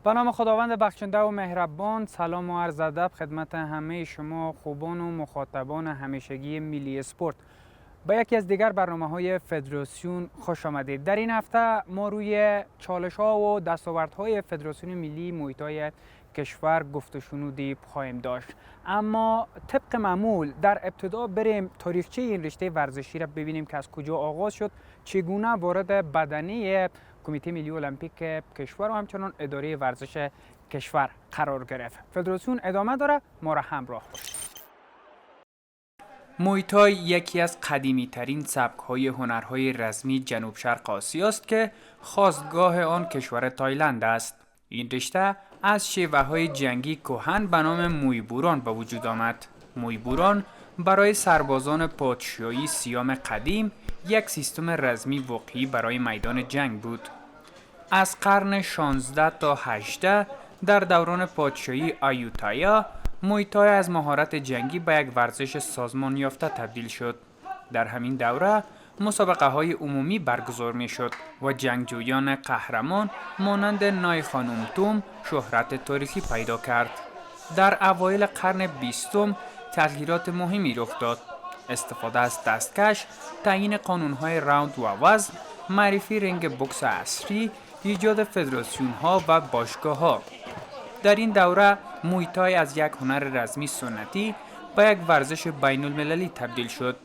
به نام خداوند بخشنده و مهربان، سلام و عرض ادب خدمت همه شما خوبان و مخاطبان همیشگی میلی اسپورت. به یکی از دیگر برنامه‌های فدراسیون خوش آمدید. در این هفته ما روی چالش‌ها و دستاوردهای فدراسیون ملی محیط‌های کشور گفت و شنودی خواهیم داشت. اما طبق معمول در ابتدا بریم تاریخچه این رشته ورزشی را ببینیم که از کجا آغاز شد، چگونه وارد بدنه کمیته ملی المپیک کشور و همچنان اداره ورزش کشور قرار گرفت. فدراسیون ادامه داره، ما را همراه باشید. مویتای یکی از قدیمی ترین سبک‌های هنرهای رسمی جنوب شرق آسیا است که خاستگاه آن کشور تایلند است. این رشته از شیوه‌های جنگی کهن به نام مویبوران به وجود آمد. مویبوران برای سربازان پادشاهی سیام قدیم یک سیستم رزمی واقعی برای میدان جنگ بود. از قرن 16 تا 18 در دوران پادشاهی آیوتایا مویتای از مهارت جنگی به یک ورزش سازمان یافته تبدیل شد. در همین دوره مسابقه های عمومی برگزار می شد و جنگجویان قهرمان مانند نای خانم توم شهرت تاریخی پیدا کرد. در اوایل قرن 20 تغییرات مهمی رخ داد. استفاده از دستکش، تعیین قانون‌های راوند و وزن، معرفی رنگ بوکس عصری، ایجاد فدراسیون ها و باشگاه ها. در این دوره مویتای از یک هنر رسمی سنتی به یک ورزش بین المللی تبدیل شد.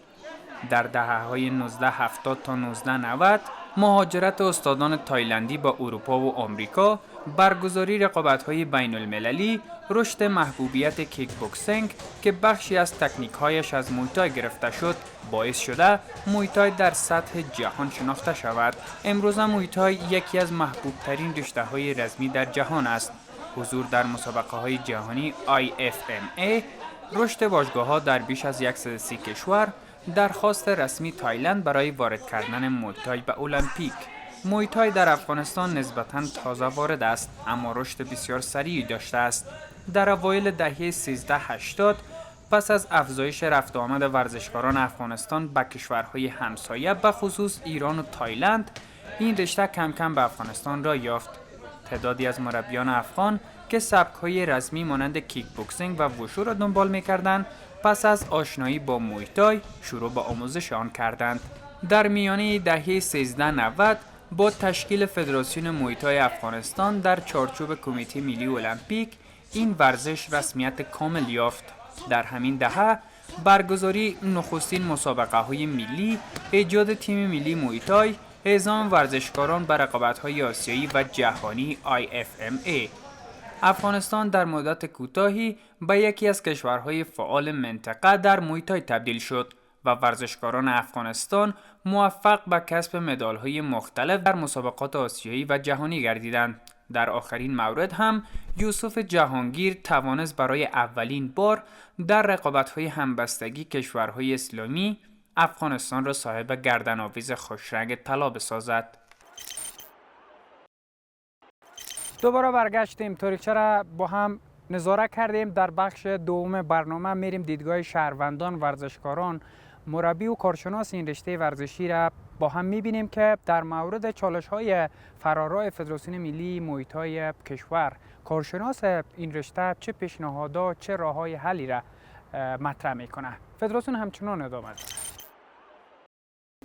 در دهه‌های 1970 تا 1990 مهاجرت استادان تایلندی با اروپا و آمریکا، برگزاری رقابت‌های بین المللی، رشد محبوبیت کیک بوکسینگ که بخشی از تکنیک‌هایش از مویتای گرفته شد، باعث شده مویتای در سطح جهان شناخته شود. امروز مویتای یکی از محبوب‌ترین رشته‌های رسمی در جهان است. حضور در مسابقه‌های جهانی IFMA، رشد باشگاه‌ها در بیش از 130 کشور، درخواست رسمی تایلند برای وارد کردن مویتای به المپیک. مویتای در افغانستان نسبتاً تازه وارد است، اما رشد بسیار سریعی داشته است. در اوایل دهه 1380 پس از افزایش رفت و آمد ورزشکاران افغانستان به کشورهای همسایه به خصوص ایران و تایلند، این رشته کم کم به افغانستان را یافت. تعدادی از مربیان افغان که سبک‌های رسمی مانند کیک بوکسینگ و وشو را دنبال می‌کردند، پس از آشنایی با مویتای شروع به آموزش آن کردند. در میانه دهه 1390 با تشکیل فدراسیون مویتای افغانستان در چارچوب کمیته ملی المپیک این ورزش رسمیت کامل یافت. در همین دهه برگزاری نخستین مسابقه‌های ملی، ایجاد تیم ملی مویتای، اعزام ورزشکاران به رقابت‌های آسیایی و جهانی IFMA. افغانستان در مدت کوتاهی به یکی از کشورهای فعال منطقه در مویتای تبدیل شد و ورزشکاران افغانستان موفق به کسب مدال‌های مختلف در مسابقات آسیایی و جهانی گردیدند. در آخرین مورد هم یوسف جهانگیر توانست برای اولین بار در رقابت‌های همبستگی کشورهای اسلامی افغانستان را صاحب گردن‌آویز خوشرنگ طلا بسازد. دوباره برگشتیم، تاریخچه را با هم نظاره کردیم. در بخش دوم برنامه میریم دیدگاه شهروندان، ورزشکاران، مربی و کارشناس این رشته ورزشی را با هم میبینیم که در مورد چالش‌های فرارای فدراسیون ملی محیط‌های کشور کارشناس این رشته چه پیشنهادات، چه راه‌های حلی را مطرح میکنه. فدراسیون همچنان ادامه داره.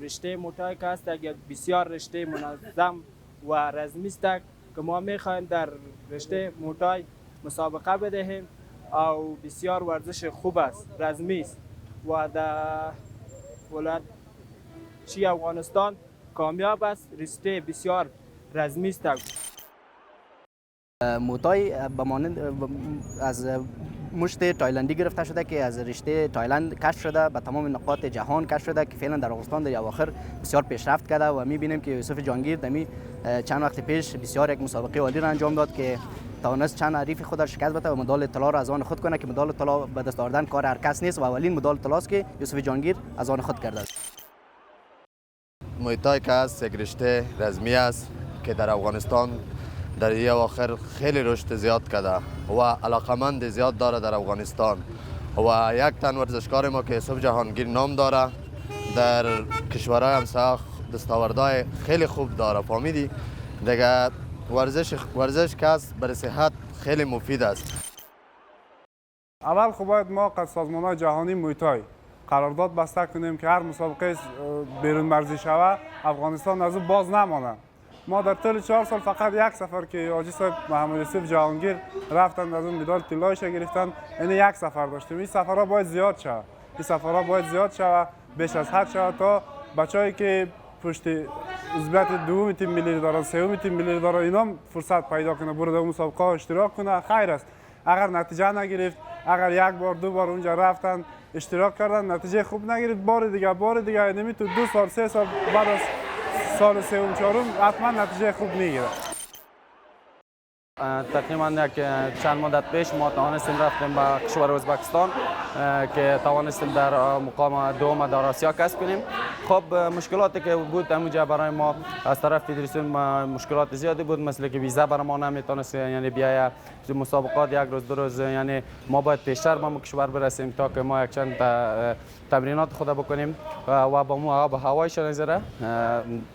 رشته موتای که است یک بسیار رشته منظم و رسمی است که ما میخوایم در رشته موتای مسابقه بدهیم او بسیار ورزش خوب است، رسمی است و در ولایت افغانستان کامیاب است. رشته بسیار رسمی است. موتای به مانند از مشت تایلندی گرفته شده که از رشته تایلند کشف شده، به تمام نقاط جهان کشف شده که فعلا در افغانستان در اواخر بسیار پیشرفت کرده و می‌بینیم که یوسف جهانگیر دمی چند وقت پیش بسیار یک مسابقه عالی را انجام داد که توانست چند حریف خود را شکست بده و مدال طلا را از آن خود کنه که مدال طلا به دست آوردن کار هر کس نیست و اولین مدال طلا است که یوسف جهانگیر از آن خود کرده است. مویتای که است یک رشته رسمی است که در افغانستان در این اواخر خیلی رشد زیاد کرده و علاقمند زیاد داره در افغانستان و یک تن ورزشکار ما که یوسف جهانگیر نام داره در کشورهای همسایه دستاوردهای خیلی خوب داره. فهمیدی دیگه ورزش کس برای صحت خیلی مفید است. اول خب باید ما از سازمان جهانی مویتای قرارداد بسته کنیم که هر مسابقه بیرون مرزی شود افغانستان از او باز نمانه. ما در طول 4 سال فقط یک سفر که حاجی صاحب محمد یوسف جهانگیر رفتند از اون مدال طلایش گرفتن، یعنی یک سفر داشتیم. این سفرها باید زیاد شود، این سفرها باید زیاد شود، بیش از حد شود تا بچه‌ای که پشت عضویت دوم تیم ملی دارن، سوم تیم ملی دارن، اینا فرصت پیدا کنه برای در مسابقه اشتراک کنه. خیر است اگر نتیجه نگرفت، اگر یک بار دو بار اونجا رفتن اشتراک کردن نتیجه خوب نگرفت، بار دیگه یعنی تو 2 سال 3 سال بعد از سال سوم چهارم حتما نتیجه خوب میگیره. تقریبا یک چند مدت پیش ما توانستیم رفتیم به کشور ازبکستان که توانستیم در مقام دوم در آسیا کسب کنیم. خب مشکلاتی که بود اونجا برای ما از طرف فدراسیون مشکلات زیادی بود، مثل که ویزا برای ما نمیتونست یعنی بیاید مسابقات 1 روز 2 روز، یعنی ما باید پیشتر به کشور برسیم تا که ما یک چند تمرینات خود بکنیم و با ما آب و هوایش نظره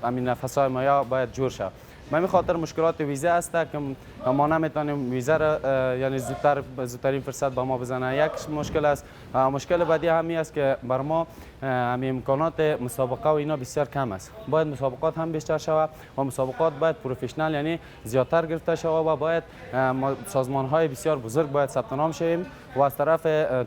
همین نفس‌های ما باید جور شد. به همین خاطر مشکلات ویزا است که ما نمیتونیم ویزا را یعنی زودترین فرصت به ما بزنه. یک مشکل است. مشکل بعدی همی است که بر ما همین امکانات مسابقه و اینا بسیار کم است. باید مسابقات هم بیشتر شود و مسابقات باید پروفشنال یعنی زیادتر گرفته شود و باید سازمان های بسیار بزرگ باید ثبت نام شویم و از طرف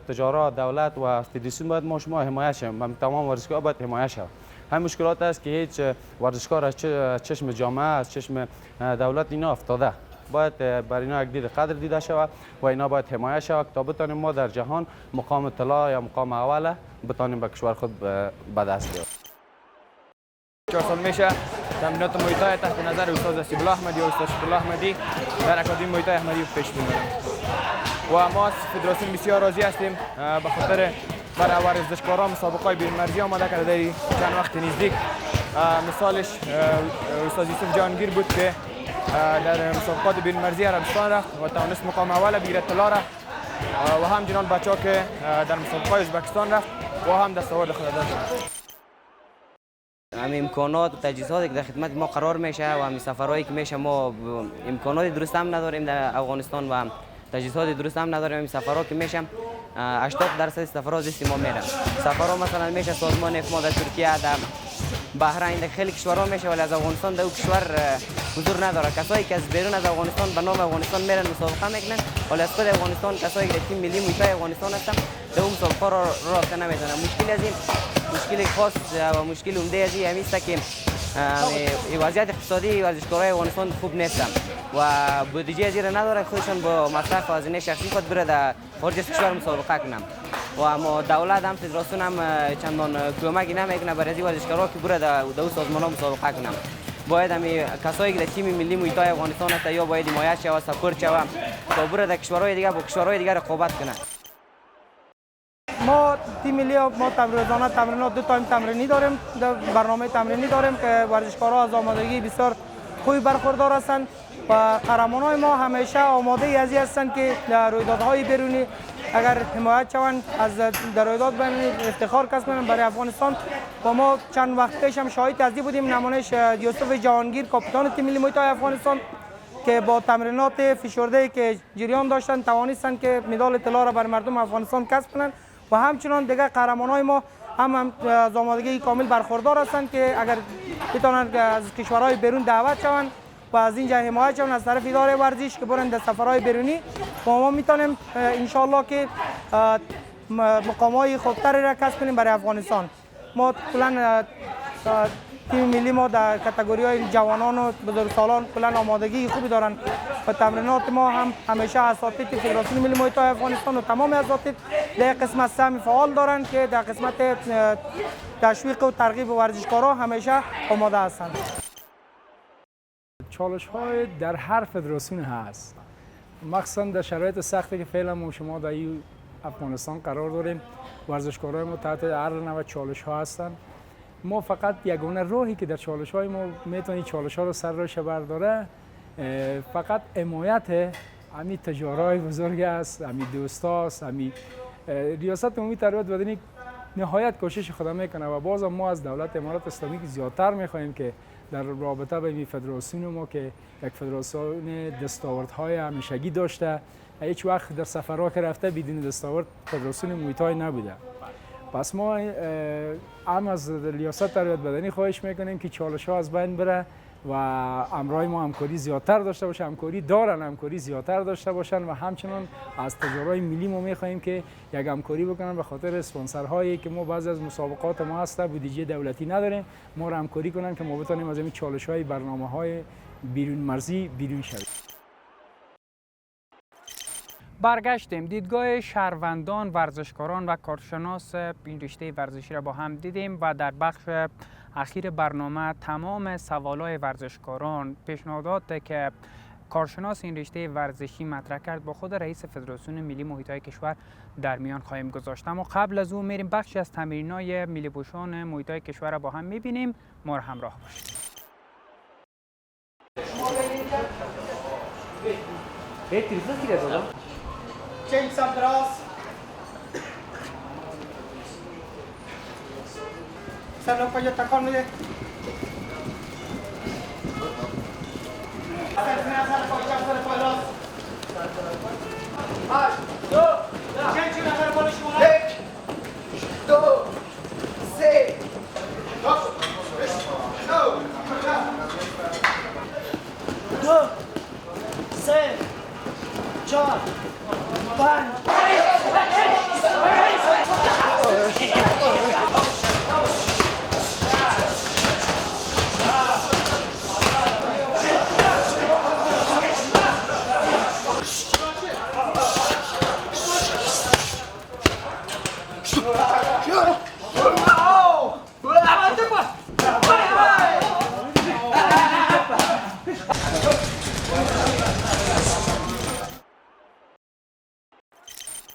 تجارت دولت و فدراسیون باید ما شما حمایت شویم. تمام ورزشگاه باید حمایت شود. همین مشکلات است که هیچ ورزشکار از چشم جامعه از چشم دولت اینا افتاده. باید بر اینا یک دید قدر دیده شود و اینا باید حمایت شود تا بتانیم ما در جهان مقام طلا یا مقام اول بتانیم به کشور خود به دست بیاریم. 4 سال میشه تمرینات موی تای تحت نظر استاد اسیب الله احمدی و استاد شکر الله احمدی در اکادمی موی تای احمدی پیش میبریم و ما از فدراسیون بسیار راضی هستیم به خاطر برای ورزشکاران مسابقات بین مرزی آماده کرده در چند وقت نزدیک. مثالش استاد یوسف جهانگیر بود که در مسابقات بین مرزی عربستان رفت و توانست مقام اول بگیرد طلا را و همچنان بچه‌ها که در مسابقات ازبکستان رفت و هم دستاورد خود داشت. همین امکانات و تجهیزاتی که در خدمت ما قرار میشه و همین سفرهایی که میشه ما امکانات درست هم نداریم در افغانستان و تجهیزات درست هم نداریم. همین سفرها که میشه 80% سفرها دست ما میرن. سفرها مثلا میشه سازمان ما در ترکیه، در بحرین، در خیلی کشورها میشه ولی از افغانستان در اون کشور حضور نداره. کسایی که از بیرون از افغانستان به نام افغانستان میرن مسابقه میکنن ولی از خود افغانستان کسایی که تیم ملی موی افغانستان هستن در اون مسابقه را راه نمیزنن. مشکل از این مشکل خاص و مشکل عمده از این است که وضعیت اقتصادی ورزشکارای افغانستان خوب نیستن و بودجه از را نداره خودشون با مصرف و هزینه شخصی خود بره در خارج از کشور مسابقه کنن و ما دولت هم فدراسیون هم چندان کمکی نمیکنه برای ورزشکارا که بره در اون سازمان‌ها مسابقه کنن. باید همین کسایی که در تیم ملی موی تای افغانستان هست یا باید حمایت شود، سپورت شود تا بره در کشورهای دیگه با کشورهای دیگه رقابت کنه. ما تیم ملی ما روزانه تمرینات 2 تایم تمرینی داریم، برنامه تمرینی داریم که ورزشکارا از آمادگی بسیار خوبی برخوردار هستند و قهرمانای ما همیشه آماده از این هستند که در رویدادهای بیرونی اگر حمایت شوند از در رویداد بیرونی افتخار کسب کنند برای افغانستان. و ما چند وقت پیش هم شاهد از این بودیم، نمونهش یوسف جهانگیر کاپیتان تیم ملی موی تای افغانستان که با تمرینات فشرده که جریان داشتن توانستند که مدال طلا را برای مردم افغانستان کسب کنند و همچنان دیگر قهرمانای ما هم از آمادگی کامل برخوردار هستند که اگر بتوانند از کشورهای بیرون دعوت شوند و از اینجا حمایت شوند از طرف اداره ورزش که برند در سفرهای بیرونی و ما میتونیم ان شاء الله که مقامات خوبتری را کسب کنیم برای افغانستان. ما کلا تیم ملی ما در کاتگوری‌های جوانان و بزرگسالان کلا آمادگی خوبی دارند و تمرینات ما هم همیشه اساتید فدراسیون ملی موی تای افغانستان و تمام اساتید در قسمت سهم فعال دارند که در قسمت تشویق و ترغیب ورزشکارا همیشه آماده هستند. چالش‌های در هر فدراسیون هست، مخصوصا در شرایط سختی که فعلا ما شما در افغانستان قرار داریم. ورزشکارای ما تحت هر نوع چالش‌ها هستند. ما فقط یگانه راهی که در چالش‌های ما میتونی چالش‌ها رو سر راهش برداره فقط حمایت همین تجارای بزرگ است، همین دوستاست، همین ریاست عمومی تربیت بدنی نهایت کوشش خود میکنه و باز ما از دولت امارات اسلامی که زیادتر میخوایم که در رابطه به این فدراسیون ما که یک فدراسیون دستاوردهای همیشگی داشته، هیچ وقت در سفرها که رفته بدون دستاورد فدراسیون موی تای نبوده. پس ما هم از ریاست تربیت بدنی خواهش میکنیم که چالش‌ها از بین بره و امرای ما همکاری زیادتر داشته باشه، همکاری زیادتر داشته باشن و همچنان از تجارای ملی ما میخواهیم که یک همکاری بکنن به خاطر اسپانسرهایی که ما بعضی از مسابقات ما هسته بودجه دولتی نداریم، ما را همکاری کنن که ما بتونیم از این چالش‌های برنامه‌های بیرون مرزی بیرون شویم. برگشتیم دیدگاه شهروندان، ورزشکاران و کارشناس این رشته ورزشی را با هم دیدیم و در بخش اخیر برنامه تمام سوالای ورزشکاران، پیشنهادات که کارشناس این رشته ورزشی مطرح کرد با خود رئیس فدراسیون ملی محیط های کشور در میان خواهیم گذاشت. اما قبل از اون میریم بخشی از تمرینای ملی پوشان محیط های کشور را با هم میبینیم. ما را همراه باشید. Change some draws. Sano pa yo takon mide. Hacer final sal por campo de los. Ay, do. Change una hacer por shuna. 2 6 2 6 4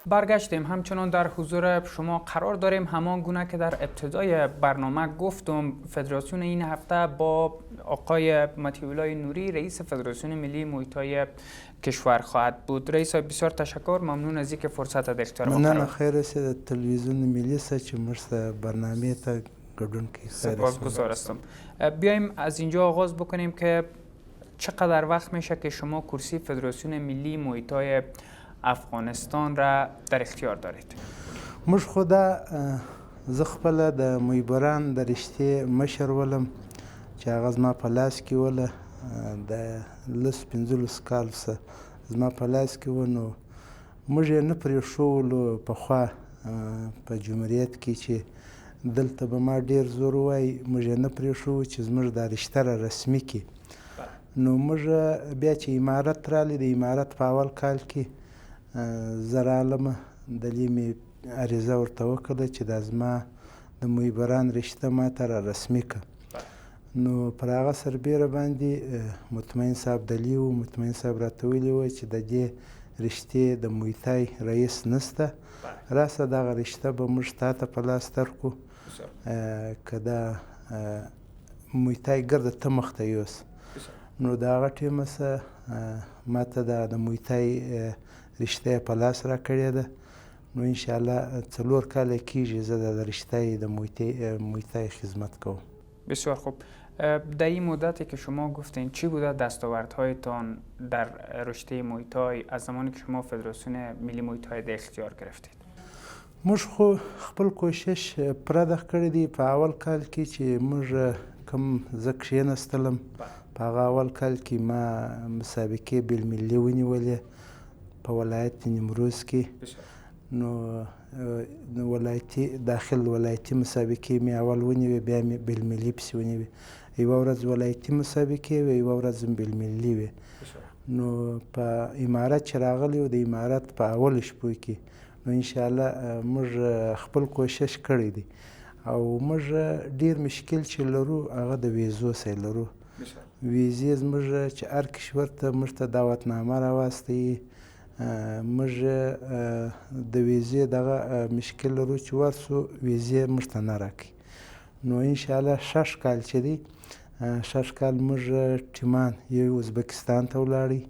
برگشتیم. همچنان در حضور شما قرار داریم. همان گونه که در ابتدای برنامه گفتم، فدراسیون این هفته با آقای مطیع نوری رئیس فدراسیون ملی محیط های کشور خواهد بود. رئیس بسیار تشکر، ممنون از اینکه فرصت در اختیار ما قرار دادید. خیر است تلویزیون ملی چې مرسته برنامه ته ګډون کوي. سپاسگزار هستم. بیایم از اینجا آغاز بکنیم که چقدر وقت میشه که شما کرسی فدراسیون ملی محیط های افغانستان را در اختیار دارید؟ موږ خو دا زه خپله د محبران د رشتې مشر ولم چې هغه زما په لاس کې وله د 15 کالو څخه زما په لاس کې و، نو موږ یې نه پرېښولو پخوا په جمهوریت کې چې دلته به ما ډېر زور ووایي، موږ یې نه پرېښودو چې زموږ دا رشته را رسمي کړي. نو موږ بیا چې امارت راغلی، د امارت په اول کال کې زه رالم، دلې مې عریضه ورته وکړه چې دا زما د محبران رشته ما ته را رسمي کړه. نو پر هغه سربیره باندې مطمئن صاحب دلې و، مطمئن صاحب راته ویلي وه چې د دې رشتې د محیطای رئیس نسته، راسه دغه رشته به موږ تا ته په لاس درکړو که دا محیطای ګرده ته مخته یوسه. نو د هغه ټیمه څخه ما ته د محیطای رشته په لاس راکړې ده. نو انشاءالله 4 کاله کېږي زه د رشته د محیطای خدمت کوم. بسیار خوب. در این مدتی که شما گفتین چی بوده دستاوردهایتان در رشته محیطای از زمانی که شما فدراسیون ملی محیطای در اختیار گرفتید؟ موږ خو خپل کوشش پوره کړی دی. په اول کال کې چې موږ کوم زه کښېنستلم، په هغه اول کال کې ما مسابقې بالملي ونیولې په ولایت نیمروز کې. نو ولایتي داخل ولایتي مسابقې مې اول ونیوې، بیا مې بالملي پسې ونیوې. یوه ورځ ولایتي مسابقې وې، یوه ورځ بالملي وې. نو په امارت چې راغلی و، د امارت په اولو شپو کې، نو انشاءالله موږ خپل کوشش کړی دی او موږ ډېر مشکل چې لرو هغه د ویزو سی لرو. ویزې زموږ چې هر کشور ته موږ ته دعوتنامه راواستوي، موږ د ویزې دغه مشکل لرو چې ورسو ویزې موږ ته نه راکوي. نو انشاءالله 6 کال چې دی، 6 کال موږ ټیمان، یو ازبکستان ته ولاړی،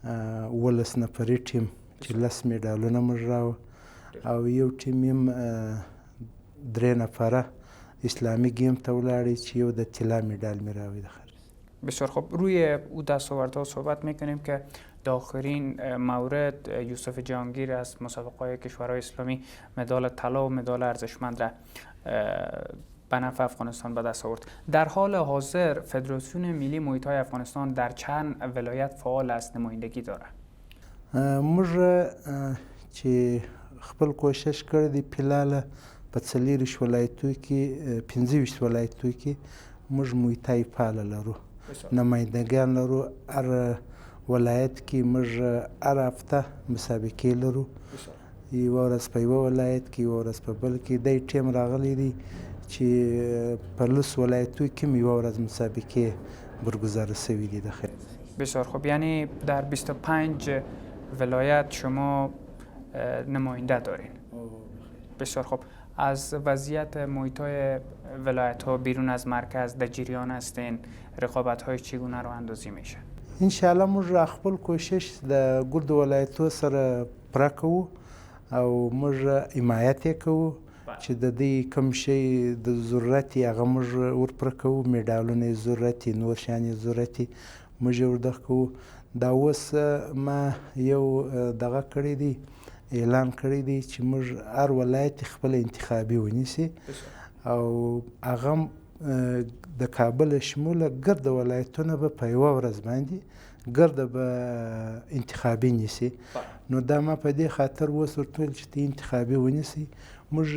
11 نفري ټیم چې 10 میډالونه موږ راوړه، او یو ټیم یم 3 نفره اسلامی گیم ته ولاړی چې یو د طلا مډال مې راوړی د خیر. بسیار خوب. روی او دستاوردها صحبت میکنیم که در آخرین مورد یوسف جهانگیر از مسابقه کشورهای اسلامی مدال طلا و مدال ارزشمند را به نفع افغانستان به دست آورد. در حال حاضر فدراسیون ملی محیط های افغانستان در چند ولایت فعال است، نمایندگی داره؟ موږ چې خپل کوشش کړی دی فلحاله په 40 ولایتو کې 25 ولایتو کې موږ محیط های فعال لرو، نمایندګان لرو. هر ولایت کې موږ هر هفته مسابقې لرو، یوه ورځ په یوه ولایت کې، یوه ورځ په بل کې. دی ټیم راغلی دی چې په 10 ولایتو کې یوه ورځ مسابقې برگزار شوي دي. د خیر. بسیار خوب. یعنی در 25 ولایت شما نماینده دارین. بسیار خوب. از وضعیت محیط های ولایت ها بیرون از مرکز در جریان هستین، رقابت های چگونه رو اندازی میشه؟ انشاءالله موږ خپل کوشش د ګردو ولایتو سره پوره کوو او موږ حمایت یې کوو چې د دې کوم شی د ضرورت یې هغه موږ ورپوره کوو، میډالونه یې ضرورت یې، نور شیان یې ضرورت یې، موږ یې وردغه کوو. دا اوس ما یو دغه کړی دی، اعلان کړی دی چې موږ هر ولایت خپل انتخابي ونیسي او هغه د کابل شموله ګرد ولایتونه به په یوه ورځ باندې ګرده به انتخابي نیسي. نو دا ما په دې خاطر اوس ورته ویل چې ته انتخابي ونیسئ. موږ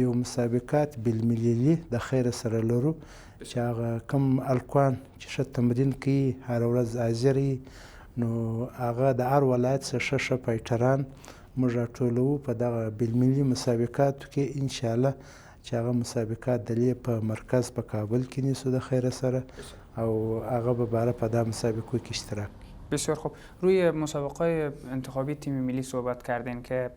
یو مسابقات بالمللي د خیره سره لرو چې هغه کوم الکوان چې ښه تمرین کوي هره ورځ حاضر وي، نو هغه د هر ولایت څخه ښه فایټران موږ راټولوو په دغه بالملي مسابقاتو کې انشاءالله چې هغه مسابقات دلې په مرکز په کابل کې نیسو د خیره سره او هغه به باره په دا مسابقو کې اشتراک. بسیار خوب. روی مسابقه انتخابی تیم ملی صحبت کردین که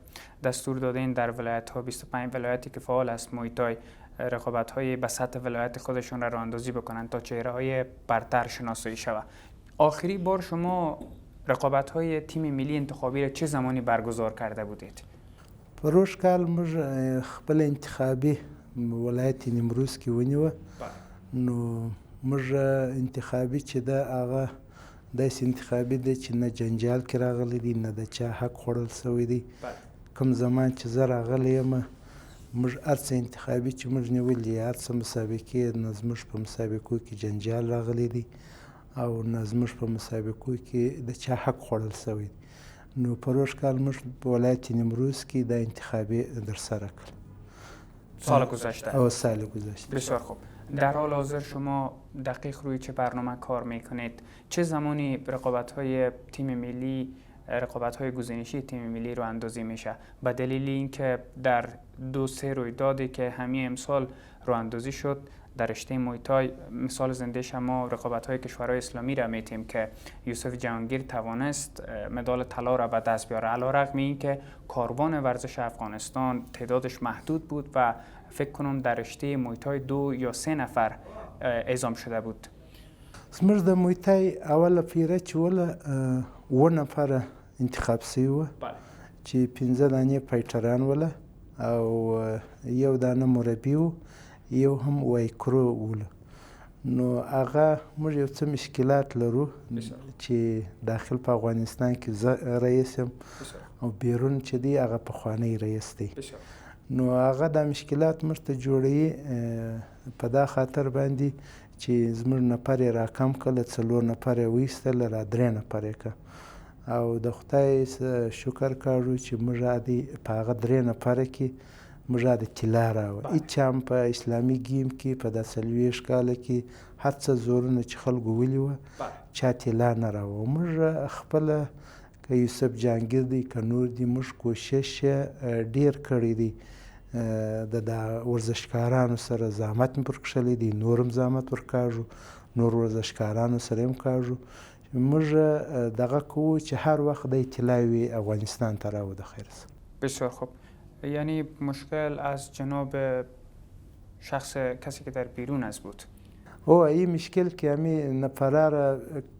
دستور دادین در ولایت ها 25 ولایتی که فعال است محیط های رقابت های به سطح ولایت خودشون را راهاندازی بکنن تا چهره های برتر شناسایی شود. آخری بار شما رقابت های تیم ملی انتخابی را چه زمانی برگزار کرده بودید؟ پروش کال موږ خپل انتخابي ولایت نیمروز کې ونیوه. نو موږ انتخابي چې ده هغه داسې انتخابي دی چې نه جنجال کې راغلی دی، نه د چا حق خوړل سوی دی. کوم زمان چې زه راغلی یم موږ هر څه انتخابي چې موږ نیولي، هر څه مسابقې، نه زموږ په مسابقو کې جنجال راغلی دی او نه زموږ په مسابقو کې د چا حق خوړل سوی دی. نو پروش کال موږ په ولایت نیمروز کې د انتخابي درسره کړ. سال گذشته. او سال گذشته. بسیار خوب. در حال حاضر شما دقیق روی چه برنامه کار میکنید؟ چه زمانی رقابت‌های تیم ملی، رقابت‌های گزینشی تیم ملی رو اندازی میشه؟ به دلیل اینکه در 2-3 رویدادی که همین امسال رو اندازی شد در رشته محیط های، مثال زنده شما رقابت‌های کشورهای اسلامی را میتیم که یوسف جهانگیر توانست مدال طلا را به دست بیاره، علیرغم اینکه کاروان ورزش افغانستان تعدادش محدود بود و فکر کنم در رشته محیط های 2 یا 3 نفر اعزام شده بود. زموږ د محیط های اوله پیره چې وله 7 نفره انتخاب سوي وه چې 15 دانې فایټران وله او یو دانه مربي و، یو هم وایکرو وله. نو هغه موږ یو څه مشکلات لرو چې داخل په افغانستان کې زه رئیس یم او بیرون چې دی هغه پخوانی رئیس دی. نو هغه دا مشکلات موږ ته جوړوي په دا خاطر باندې چې زموږ نفر یې راکم کړ، له 4 نفر یې وایستل، را 3 نفر یې کړ او د خدای شکر کوو چې موږ په هغه 3 نفره کې موږ د طلا راوړه. هېچا هم په اسلامي ګیم کې په دا 40 کاله کې هر څه زورونه چې خلکو ولي وه چا طلا نه راوړه. موږ خپله که یوسف جهانگیر دی که نور دی موږ کوشش ډیر کړی دی، د ورزشکارانو سره زحمت مې پرکښلی دی، نور هم زحمت ورکاږو، نور ورزشکارانو سره هم کاږو. موږ دغه کوو چې هر وخت دی طلاوی افغانستان ته راوړو د خیر سره. بسیار خوب. یعنی مشکل از جناب شخص کسی که در بیرون است بود؟ او این مشکل که همین نفره را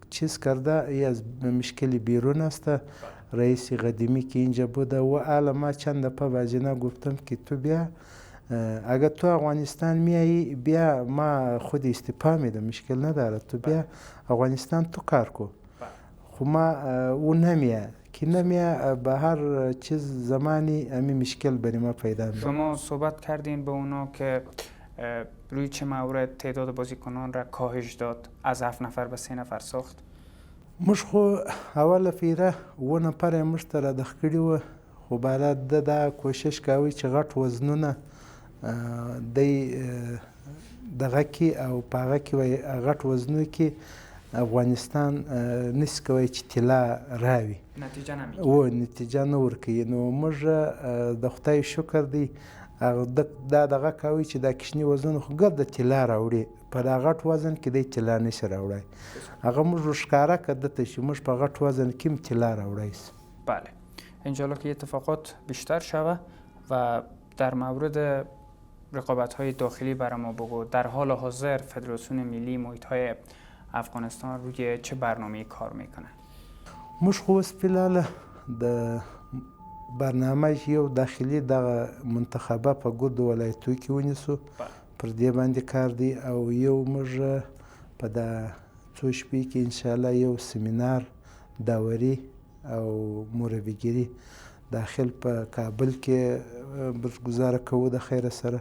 چیز کرده ای از مشکلی بیرون است. رئیس قدیمی که اینجا بوده و حالا ما چند دفعه واجنه گفتم که تو بیا اگر تو افغانستان میایی بیا ما خود استعفا میدم مشکل نداره تو بیا افغانستان تو کار کو خو ما او نمیه که نمیه به هر چیز زمانی امی مشکل بری ما پیدا میشه. شما صحبت کردین به اونا که روی چه مورد تعداد بازیکنان را کاهش داد از 7 نفر به 3 نفر ساخت؟ مش خو اول فیره و نفر مش تر د خکړی و خو بالا دا کوشش کوي چې غټ وزنونه دی دغه کې او پاغه کې وای غټ وزنو کې افغانستان نس کوي چې طلا راوي نتیجه نمیگیره و نتیجه نه ورکوي نو موږ د خدای شکر دی دا دغه کوي چې دا کشنی وزن خو ګرد طلا راوړي په دا غټ وزن کې دی طلا نشي راوړی هغه موږ ښکاره کړه ته چې موږ په غټ وزن کې هم طلا راوړی سو. بله انشالله که اتفاقات بیشتر شوه و در مورد رقابت های داخلی برای ما بگو. در حال حاضر فدراسیون ملی محیط های افغانستان روی چه برنامه کار میکنه؟ موږ خو اوس فعلا د برنامه یو داخلي دغه منتخبه په ګردو ولایتو کې ونیسو پر دې باندې کار دی او یو موږ په دا څو شپې کې انشاءالله یو سیمینار داوري او مربیګري داخل په کابل کې برگزاره کوو د خیر سره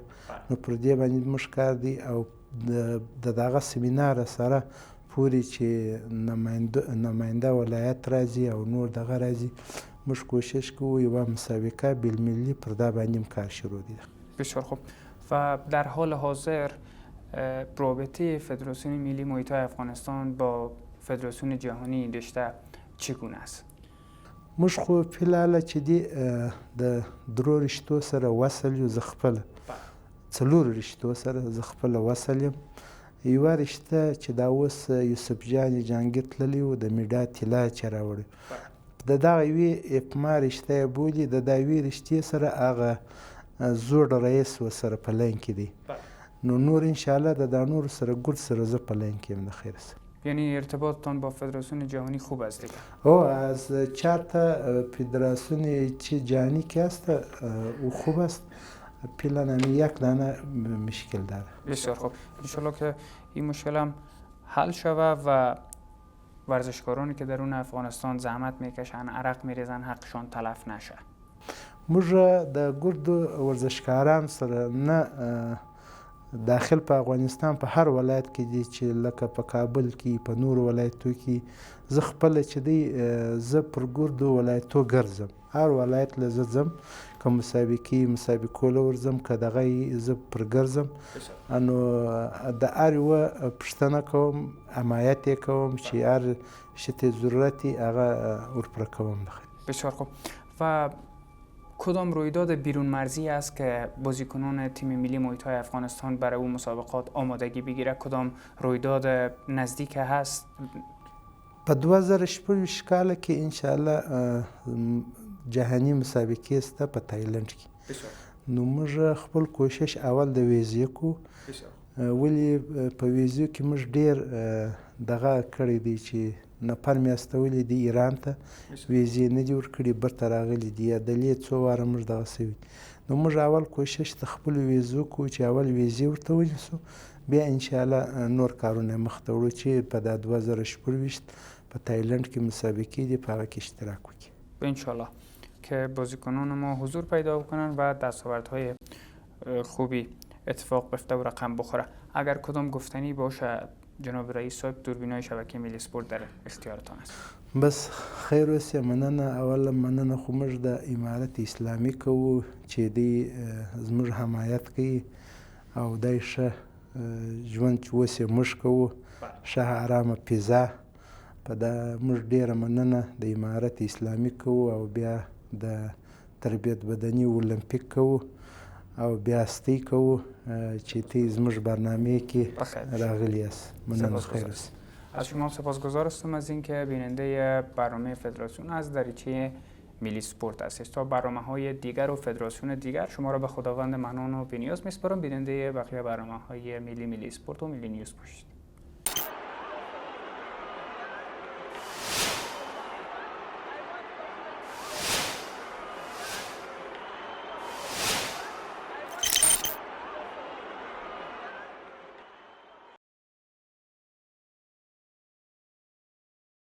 نو پر دې باندې موږ کار دی او د دغه سیمینار سره پورې چې نماینده ولایت راځي او نور دغه راځي موږ کوشش کوو یوه مسابقه بالملی پر دا باندې هم کار شروع دی. بسیار خوب. و در حال حاضر رابطه فدراسیون ملی محیط های افغانستان با فدراسیون جهانی این رشته چگونه است؟ موږ خو فعلا چې دی د درو رشتو سره وصل یو زه خپله څلورو رشتو سره زه خپله وصل یم. یوه رشته چې دا اوس یوسف جان جهانګیر تللی و د میډا طلا چې راوړی د دغه یوې اپما رشته یې بولي د دا یوې رشتې سره هغه زوړ رئیس ورسره په لاین کې دی نو نور انشاءالله د دا نورو سره ګرد سره زه په لاین کې یم د خیر سره. یعنی ارتباطتان با فدراسیون جهانی خوب است دیگه؟ او از 4 تا فدراسیون چی جهانی که است او خوب است فعلا همین یک دانه مشکل داره. بسیار خوب. انشالله که این مشکل هم حل شوه و ورزشکارانی که درون افغانستان زحمت میکشن عرق میریزن حقشان تلف نشه. موږ د ګردو ورزشکاران سره نه داخل په افغانستان په هر ولایت کې دي چې لکه په کابل کې په نورو ولایتو کې زه خپله چې دی زه پر ګردو ولایتو ګرځم هر ولایت له زه ځم که مسابقو له ورځم که دغه زه پر ګرځم نو د هر یوه پوښتنه کوم حمایت یې کوم چې هر شی ته ضرورت یې هغه ورپوره کوم. بسیار خوب. و کدام رویداد بیرون مرزی است که بازیکنان تیم ملی محیط های افغانستان برای اون مسابقات آمادگی بگیره؟ کدام رویداد نزدیک هست؟ په 2016 کال کې انشاءالله جهانی مسابقه است په تایلند کې نو موږ خپل کوشش اول د ویزې کو ولی په ویزې کې موږ ډیر دغه کړی دی چې نفر مې استولی دی ایران ته ویزې نه دي ورکړي برته راغلي دي دلې څو واره موږ دغه سوي نو موږ اول کوشش د خپلو ویزو کوو چې اول ویزې ورته ونیسو بیا انشاءالله نور کارونه مخ ته وړو چې په دا 2016 په تایلند کې مسابقې دي په هغه کې اشتراک وکړي. انشاءالله که بازیکنان ما حضور پیدا بکنن و دستاوردهای خوبی اتفاق بیفته و رقم بخوره. اگر کدام گفتنی باشه جناب رئیس صاحب دوربینای شبکه ملی سپورت در اختیارتان است. بس خیر اوسه مننه. اولا مننه خو موږ د امارت اسلامي کوو چې دی زموږ حمایت کوي او دای ښه ژوند چې اوس یې موږ کوو ښه ارامه فضا په دا موږ ډیره مننه د امارت اسلامي کوو او بیا د تربیت بدني اولمپیک کوو او بیا ستی کوو چې تی زموږ برنامه کې راغلی است. مننه خیر است. از شما سپاسگزار هستم از اینکه بیننده برنامه فدراسیون از دریچه ملی سپورت هستید. تا برنامه‌های دیگر و فدراسیون دیگر شما را به خداوند منان و بی‌نیاز می‌سپارم. بیننده بقیه برنامه‌های ملی سپورت و ملی نیوز باشید.